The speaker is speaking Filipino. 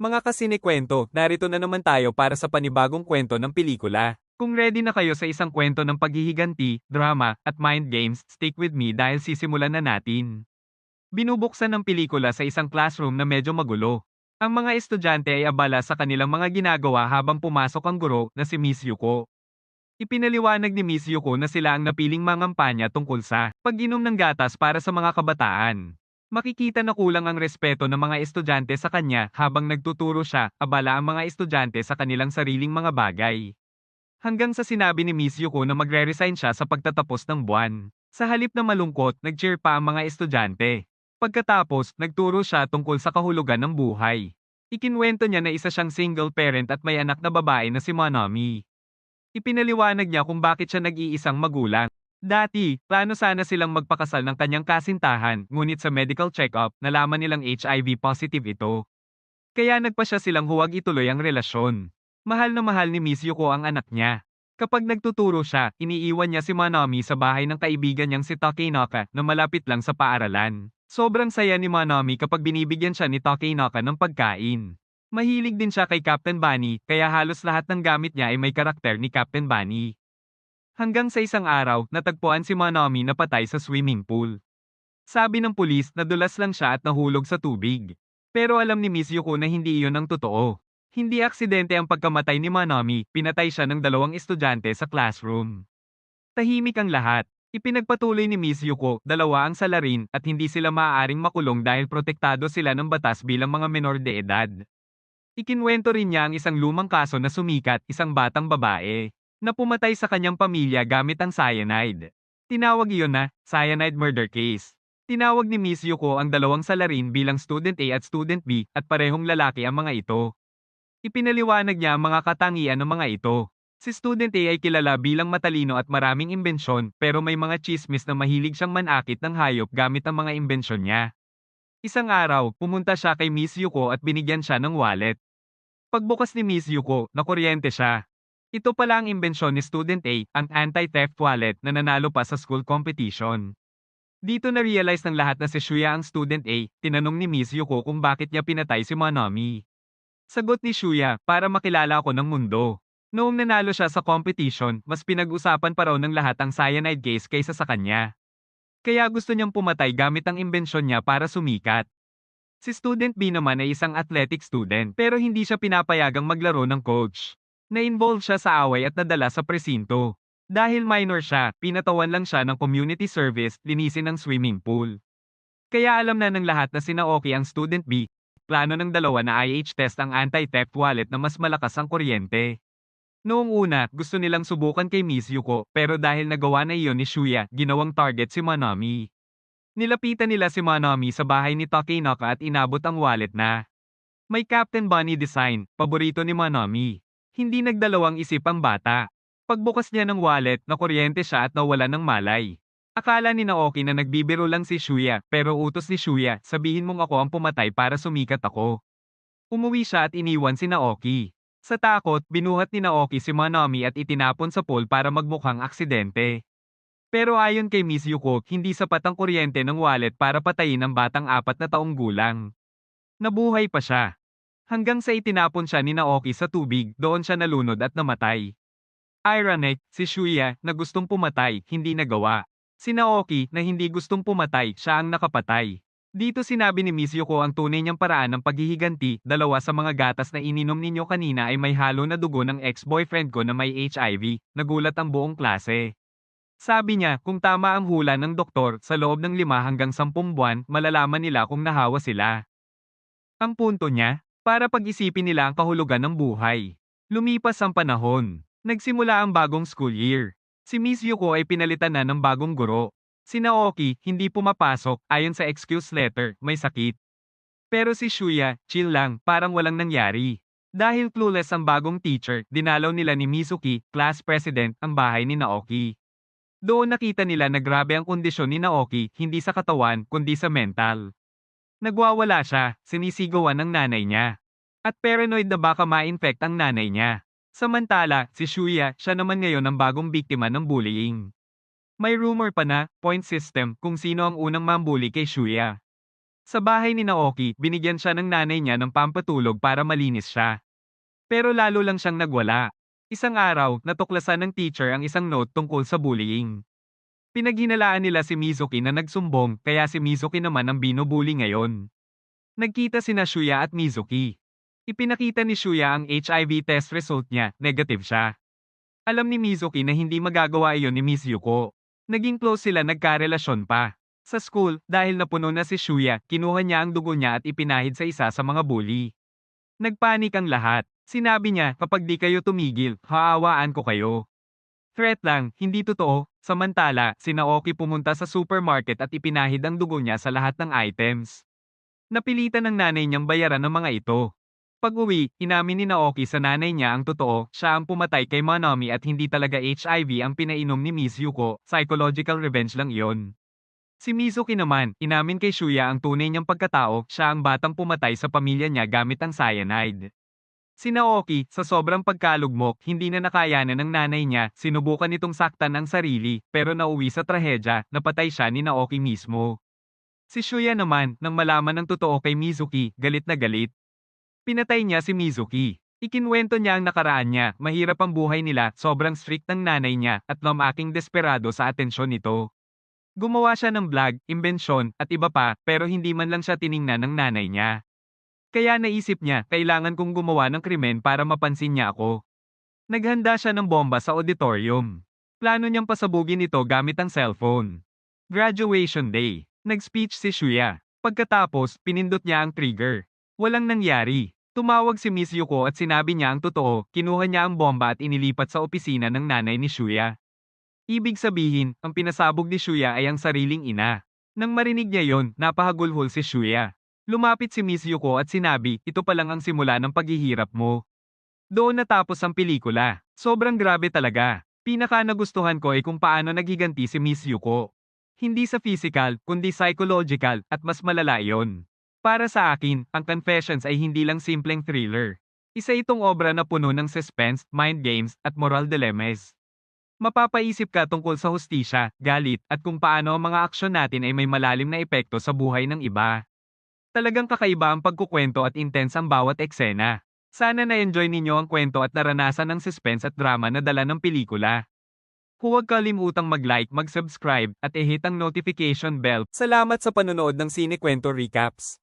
Mga kasinekwento, narito na naman tayo para sa panibagong kwento ng pelikula. Kung ready na kayo sa isang kwento ng paghihiganti, drama, at mind games, stick with me dahil sisimulan na natin. Binubuksan ng pelikula sa isang classroom na medyo magulo. Ang mga estudyante ay abala sa kanilang mga ginagawa habang pumasok ang guro na si Miss Yuko. Ipinaliwanag ni Miss Yuko na sila ang napiling mangampanya tungkol sa pag-inom ng gatas para sa mga kabataan. Makikita na kulang ang respeto ng mga estudyante sa kanya habang nagtuturo siya, abala ang mga estudyante sa kanilang sariling mga bagay. Hanggang sa sinabi ni Miss Yuko na magre-resign siya sa pagtatapos ng buwan. Sa halip na malungkot, nag-cheer pa ang mga estudyante. Pagkatapos, nagturo siya tungkol sa kahulugan ng buhay. Ikinwento niya na isa siyang single parent at may anak na babae na si Monami. Ipinaliwanag niya kung bakit siya nag-iisang magulang. Dati, plano sana silang magpakasal ng kanyang kasintahan, ngunit sa medical check-up, nalaman nilang HIV positive ito. Kaya nagpasya silang huwag ituloy ang relasyon. Mahal na mahal ni Miss Yuko ang anak niya. Kapag nagtuturo siya, iniiwan niya si Manami sa bahay ng kaibigan niyang si Takenaka na malapit lang sa paaralan. Sobrang saya ni Manami kapag binibigyan siya ni Takenaka ng pagkain. Mahilig din siya kay Captain Bunny, kaya halos lahat ng gamit niya ay may karakter ni Captain Bunny. Hanggang sa isang araw, natagpuan si Manami na patay sa swimming pool. Sabi ng pulis, nadulas lang siya at nahulog sa tubig. Pero alam ni Miss Yuko na hindi iyon ang totoo. Hindi aksidente ang pagkamatay ni Manami, pinatay siya ng dalawang estudyante sa classroom. Tahimik ang lahat. Ipinagpatuloy ni Miss Yuko, dalawa ang salarin at hindi sila maaaring makulong dahil protektado sila ng batas bilang mga menor de edad. Ikinwento rin niya ang isang lumang kaso na sumikat, isang batang babae, na pumatay sa kanyang pamilya gamit ang cyanide. Tinawag iyon na cyanide murder case. Tinawag ni Miss Yuko ang dalawang salarin bilang Student A at Student B at parehong lalaki ang mga ito. Ipinaliwanag niya ang mga katangian ng mga ito. Si Student A ay kilala bilang matalino at maraming imbensyon pero may mga chismis na mahilig siyang manakit ng hayop gamit ang mga imbensyon niya. Isang araw, pumunta siya kay Miss Yuko at binigyan siya ng wallet. Pagbukas ni Miss Yuko, nakuryente siya. Ito pala ang imbensyon ni Student A, ang anti-theft wallet na nanalo pa sa school competition. Dito na-realize ng lahat na si Shuya ang Student A, tinanong ni Miss Yuko kung bakit niya pinatay si Manami. Sagot ni Shuya, para makilala ako ng mundo. Noong nanalo siya sa competition, mas pinag-usapan pa raw ng lahat ang cyanide case kaysa sa kanya. Kaya gusto niyang pumatay gamit ang imbensyon niya para sumikat. Si Student B naman ay isang athletic student pero hindi siya pinapayagang maglaro ng coach. Na-involve siya sa away at nadala sa presinto. Dahil minor siya, pinatawan lang siya ng community service, linisin ang swimming pool. Kaya alam na ng lahat na si Naoki ang Student B, plano ng dalawa na IH test ang anti-theft wallet na mas malakas ang kuryente. Noong una, gusto nilang subukan kay Miss Yuko, pero dahil nagawa na iyon ni Shuya, ginawang target si Manami. Nilapitan nila si Manami sa bahay ni Takenaka at inabot ang wallet na may Captain Bunny design, paborito ni Manami. Hindi nagdalawang isip ang bata. Pagbukas niya ng wallet, nakuryente siya at nawala ng malay. Akala ni Naoki na nagbibiro lang si Shuya, pero utos ni Shuya, sabihin mong ako ang pumatay para sumikat ako. Umuwi siya at iniwan si Naoki. Sa takot, binuhat ni Naoki si Manami at itinapon sa pool para magmukhang aksidente. Pero ayon kay Miss Yuko, hindi sapat ang kuryente ng wallet para patayin ang batang 4 na taong gulang. Nabuhay pa siya. Hanggang sa itinapon siya ni Naoki sa tubig, doon siya nalunod at namatay. Ironic, si Shuya, na gustong pumatay, hindi nagawa. Si Naoki, na hindi gustong pumatay, siya ang nakapatay. Dito sinabi ni Miss Yuko ang tunay niyang paraan ng paghihiganti, dalawa sa mga gatas na ininom ninyo kanina ay may halo na dugo ng ex-boyfriend ko na may HIV, nagulat ang buong klase. Sabi niya, kung tama ang hula ng doktor, sa loob ng 5 hanggang 10 buwan, malalaman nila kung nahawa sila. Ang punto niya, para pag-isipin nila ang kahulugan ng buhay. Lumipas ang panahon. Nagsimula ang bagong school year. Si Miss Yuko ay pinalitan na ng bagong guro. Si Naoki, hindi pumapasok, ayon sa excuse letter, may sakit. Pero si Shuya, chill lang, parang walang nangyari. Dahil clueless ang bagong teacher, dinalaw nila ni Mizuki, class president, ang bahay ni Naoki. Doon nakita nila na grabe ang kondisyon ni Naoki, hindi sa katawan, kundi sa mental. Nagwawala siya, sinisigawan ng nanay niya. At paranoid na baka ma-infect ang nanay niya. Samantala, si Shuya, siya naman ngayon ang bagong biktima ng bullying. May rumor pa na, point system, kung sino ang unang mambully kay Shuya. Sa bahay ni Naoki, binigyan siya ng nanay niya ng pampatulog para malinis siya. Pero lalo lang siyang nagwala. Isang araw, natuklasan ng teacher ang isang note tungkol sa bullying. Pinaghinalaan nila si Mizuki na nagsumbong, kaya si Mizuki naman ang binubuli ngayon. Nagkita sina Shuya at Mizuki. Ipinakita ni Shuya ang HIV test result niya, negative siya. Alam ni Mizuki na hindi magagawa iyon ni Miss Yuko. Naging close sila, nagkarelasyon pa. Sa school, dahil napuno na si Shuya, kinuha niya ang dugo niya at ipinahid sa isa sa mga bully. Nagpanik ang lahat. Sinabi niya, kapag di kayo tumigil, haawaan ko kayo. Threat lang, hindi totoo. Samantala, si Naoki pumunta sa supermarket at ipinahid ang dugo niya sa lahat ng items. Napilitan ng nanay niyang bayaran ang mga ito. Pag-uwi, inamin ni Naoki sa nanay niya ang totoo, siya ang pumatay kay Manami at hindi talaga HIV ang pinainom ni Miss Yuko, psychological revenge lang iyon. Si Mizuki naman, inamin kay Shuya ang tunay niyang pagkatao, siya ang batang pumatay sa pamilya niya gamit ang cyanide. Si Naoki, sa sobrang pagkalugmok, hindi na nakayanan ng nanay niya, sinubukan nitong saktan ang sarili, pero nauwi sa trahedya, napatay siya ni Naoki mismo. Si Shuya naman, nang malaman ng totoo kay Mizuki, galit na galit. Pinatay niya si Mizuki. Ikinwento niya ang nakaraan niya, mahirap ang buhay nila, sobrang strict ng nanay niya, at lamaking desperado sa atensyon nito. Gumawa siya ng vlog, imbensyon, at iba pa, pero hindi man lang siya tiningnan ng nanay niya. Kaya naisip niya, kailangan kong gumawa ng krimen para mapansin niya ako. Naghanda siya ng bomba sa auditorium. Plano niyang pasabugin ito gamit ang cellphone. Graduation day. Nag-speech si Shuya. Pagkatapos, pinindot niya ang trigger. Walang nangyari. Tumawag si Miss Yuko at sinabi niya ang totoo, kinuha niya ang bomba at inilipat sa opisina ng nanay ni Shuya. Ibig sabihin, ang pinasabog ni Shuya ay ang sariling ina. Nang marinig niya yon, napahagulhol si Shuya. Lumapit si Miss Yuko at sinabi, ito pa lang ang simula ng paghihirap mo. Doon natapos ang pelikula. Sobrang grabe talaga. Pinaka nagustuhan ko ay kung paano naghiganti si Miss Yuko. Hindi sa physical, kundi psychological, at mas malala iyon. Para sa akin, ang Confessions ay hindi lang simpleng thriller. Isa itong obra na puno ng suspense, mind games, at moral dilemmas. Mapapaisip ka tungkol sa hustisya, galit, at kung paano ang mga aksyon natin ay may malalim na epekto sa buhay ng iba. Talagang kakaiba ang pagkukwento at intense ang bawat eksena. Sana na-enjoy ninyo ang kwento at naranasan ng suspense at drama na dala ng pelikula. Huwag kalimutang mag-like, mag-subscribe, at i-hit ang notification bell. Salamat sa panonood ng Sine Kwento Recaps.